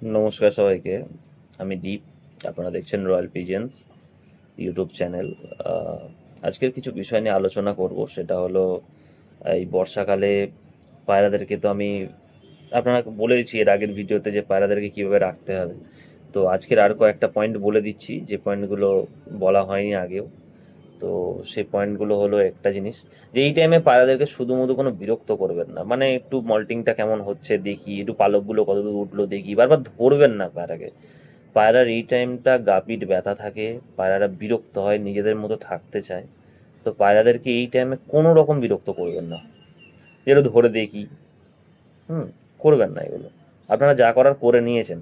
নমস্কার সবাইকে। আমি দীপ। আপনারা দেখছেন রয়্যাল পিজিয়ন্স ইউটিউব চ্যানেল। আজকের কিছু বিষয় নিয়ে আলোচনা করব, সেটা হলো এই বর্ষাকালে পায়রাদেরকে তো আমি আপনারা বলেইছি এর আগের ভিডিওতে যে পায়রাদেরকে কীভাবে রাখতে হবে। তো আজকের আর কয়েকটা পয়েন্ট বলে দিচ্ছি, যে পয়েন্টগুলো বলা হয়নি আগেও। তো সেই পয়েন্টগুলো হলো একটা জিনিস, যে এই টাইমে পায়রাদেরকে শুধুমুধু কোনো বিরক্ত করবেন না। মানে একটু মল্টিংটা কেমন হচ্ছে দেখি, একটু পালকগুলো কতদূর উঠলো দেখি, বারবার ধরবেন না পায়রাকে। পায়রার এই টাইমটা গা পিঠ ব্যথা থাকে, পায়রারা বিরক্ত হয়, নিজেদের মতো থাকতে চায়। তো পায়রাদেরকে এই টাইমে কোনো রকম বিরক্ত করবেন না, যেটা ধরে দেখি হুম করবেন না এগুলো। আপনারা যা করার করে নিয়েছেন,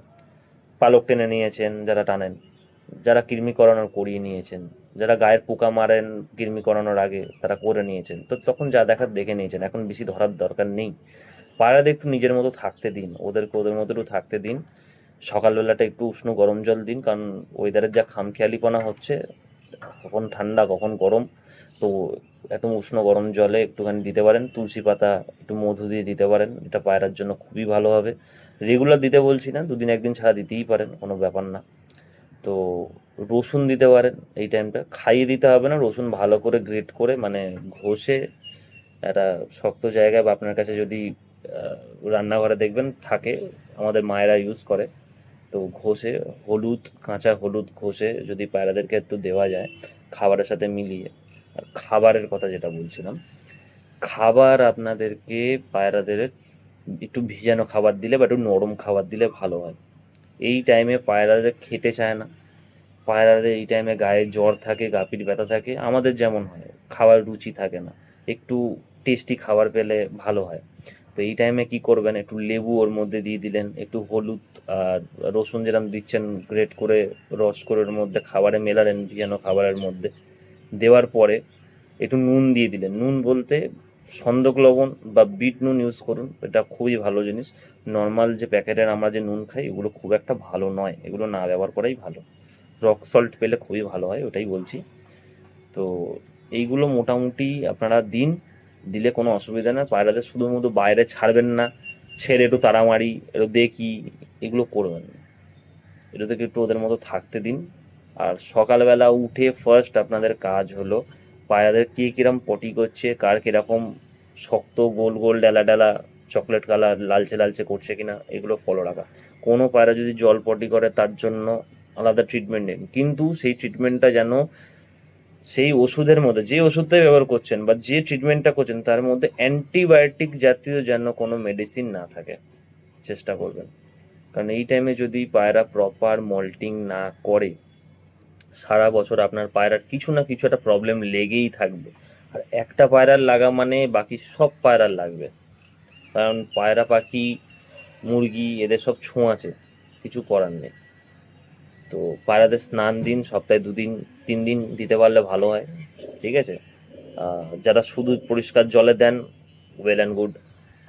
পালক টেনে নিয়েছেন যারা টানেন, যারা কৃমি করানোর করিয়ে নিয়েছেন, যারা গায়ের পোকা মারেন কৃমি করানোর আগে তারা করে নিয়েছেন, তো তখন যা দেখার দেখে নিয়েছেন, এখন বেশি ধরার দরকার নেই। পায়রাদের একটু নিজের মতো থাকতে দিন, ওদেরকে ওদের মতো একটু থাকতে দিন। সকালবেলাটা একটু উষ্ণ গরম জল দিন, কারণ ওয়েদারের যা খামখেয়ালিপনা হচ্ছে, কখন ঠান্ডা কখন গরম। তো এত উষ্ণ গরম জলে একটুখানি দিতে পারেন, তুলসী পাতা একটু মধু দিয়ে দিতে পারেন, এটা পায়রার জন্য খুবই ভালো হবে। রেগুলার দিতে বলছি না, দুদিন একদিন ছাড়া দিতেই পারেন, কোনো ব্যাপার না। তো রসুন দিতে পারেন এই টাইমটা, খাইয়ে দিতে হবে না, রসুন ভালো করে গ্রেট করে মানে ঘষে একটা শক্ত জায়গায়, বা আপনার কাছে যদি রান্নাঘরে দেখবেন থাকে, আমাদের মায়েরা ইউজ করে, তো ঘষে হলুদ, কাঁচা হলুদ ঘষে যদি পায়রাদেরকে একটু দেওয়া যায় খাবারের সাথে মিলিয়ে। আর খাবারের কথা যেটা বলছিলাম, খাবার আপনাদেরকে পায়রাদের একটু ভিজানো খাবার দিলে বা একটু নরম খাবার দিলে ভালো হয়। এই টাইমে পায়রাদের খেতে চায় না, পায়রাদের এই টাইমে গায়ে জ্বর থাকে, গা পিঠ ব্যথা থাকে, আমাদের যেমন হয়, খাবার রুচি থাকে না, একটু টেস্টি খাবার পেলে ভালো হয়। তো এই টাইমে কি করবেন, একটু লেবু ওর মধ্যে দিয়ে দিলেন, একটু হলুদ আর রসুন যেরকম দিচ্ছেন গ্রেট করে, রস করে ওর মধ্যে খাবারে মেলালেন, ভিজানো খাবারের মধ্যে দেওয়ার পরে একটু নুন দিয়ে দিলেন। নুন বলতে সন্দক লবণ বা বিট নুন ইউজ করুন, এটা খুবই ভালো জিনিস। নর্মাল যে প্যাকেটের আমরা যে নুন খাই, এগুলো খুব একটা ভালো নয়, এগুলো না ব্যবহার করাই ভালো। রক সল্ট পেলে খুবই ভালো হয়, ওটাই বলছি। তো এইগুলো মোটামুটি আপনারা দিন, দিলে কোনো অসুবিধা নেই। পায়রাদের শুধুমুধু বাইরে ছাড়বেন না, ছেড়ে একটু তাড়ামারি একটু দেখি, এগুলো করবেন না। এটা থেকে একটু ওদের মতো থাকতে দিন। আর সকালবেলা উঠে ফার্স্ট আপনাদের কাজ হলো পায়রাদের কে কিরম পটি করছে, কার কিরকম শক্ত গোল গোল ডেলা ডেলা চকলেট কালার লালচে লালচে করছে কিনা, এগুলো ফলো রাখা। কোনো পায়রা যদি জল পটি করে তার জন্য আলাদা ট্রিটমেন্ট নিন, কিন্তু সেই ট্রিটমেন্টটা যেন সেই ওষুধের মধ্যে, যে ওষুধটাই ব্যবহার করছেন বা যে ট্রিটমেন্টটা করছেন তার মধ্যে অ্যান্টিবায়োটিক জাতীয় যেন কোনো মেডিসিন না থাকে, চেষ্টা করবেন। কারণ এই টাইমে যদি পায়রা প্রপার মল্টিং না করে, সারা বছর আপনার পায়রার কিছু না কিছু একটা প্রবলেম লেগেই থাকবে। আর একটা পায়রার লাগা মানে বাকি সব পায়রার লাগবে, কারণ পায়রা পাখি মুরগি এদের সব ছোঁয়াচে, কিছু করার নেই। তো পায়রাদের স্নান দিন, সপ্তাহে 2 দিন 3 দিন দিতে পারলে ভালো হয়, ঠিক আছে। যারা শুধু পরিষ্কার জলে দেন, ওয়েল অ্যান্ড গুড।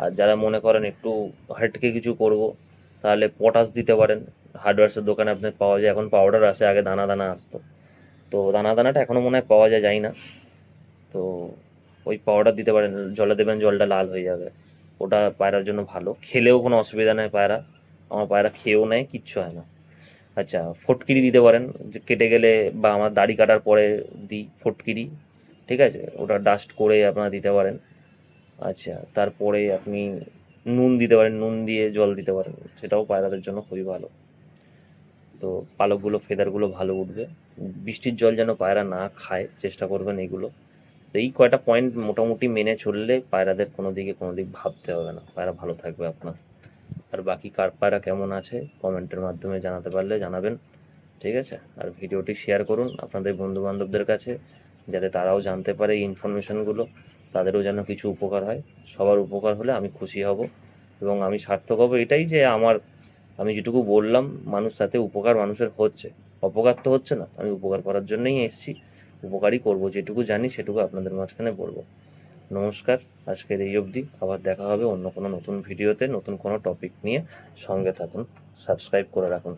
আর যারা মনে করেন একটু হাটকে কিছু করব, তাহলে পটাশ দিতে পারেন। হার্ডওয়্যার্সের দোকানে আপনার পাওয়া যায়, এখন পাউডার আসে, আগে দানা দানা আসতো। তো দানা দানাটা এখনও মনে হয় পাওয়া যায়, জানি না। তো ওই পাউডার দিতে পারেন, জলে দেবেন, জলটা লাল হয়ে যাবে। ওটা পায়রার জন্য ভালো, খেলেও কোনো অসুবিধা নেই পায়রা, আমার পায়রা খেয়েও নেয়, কিচ্ছু হয় না। আচ্ছা, ফটকিরি দিতে পারেন, যে কেটে গেলে বা আমার দাড়ি কাটার পরে দিই ফটকিরি, ঠিক আছে, ওটা ডাস্ট করে আপনারা দিতে পারেন। আচ্ছা, তারপরে আপনি নুন দিতে পারেন, নুন দিয়ে জল দিতে পারেন, সেটাও পায়রাদের জন্য খুবই ভালো। তো পালকগুলো ফেদারগুলো ভালো উঠবে। বৃষ্টির জল যেন পায়রা না খায়, চেষ্টা করবেন এইগুলো। তো এই কয়টা পয়েন্ট মোটামুটি মেনে চললে পায়রাদের কোনো দিকে কোনো দিক ভাবতে হবে না, পায়রা ভালো থাকবে আপনার। আর বাকি কার পায়রা কেমন আছে কমেন্টের মাধ্যমে জানাতে পারলে জানাবেন, ঠিক আছে। আর ভিডিওটি শেয়ার করুন আপনাদের বন্ধুবান্ধবদের কাছে, যাতে তারাও জানতে পারে এই ইনফরমেশনগুলো, তাদেরও যেন কিছু উপকার হয়। সবার উপকার হলে আমি খুশি হব, এবং আমি সার্থক হব এটাই যে আমি যেটুকু বললাম মানুষ তাতে উপকার মানুষের হচ্ছে, অপকার তো হচ্ছে না। আমি উপকার করার জন্যই এসেছি, উপকারই করব, যেটুকু জানি সেটুকু আপনাদের মাঝখানে বলবো। নমস্কার, আজকের এই অবধি। আবার দেখা হবে অন্য কোনো নতুন ভিডিওতে, নতুন কোনো টপিক নিয়ে। সঙ্গে থাকুন, সাবস্ক্রাইব করে রাখুন।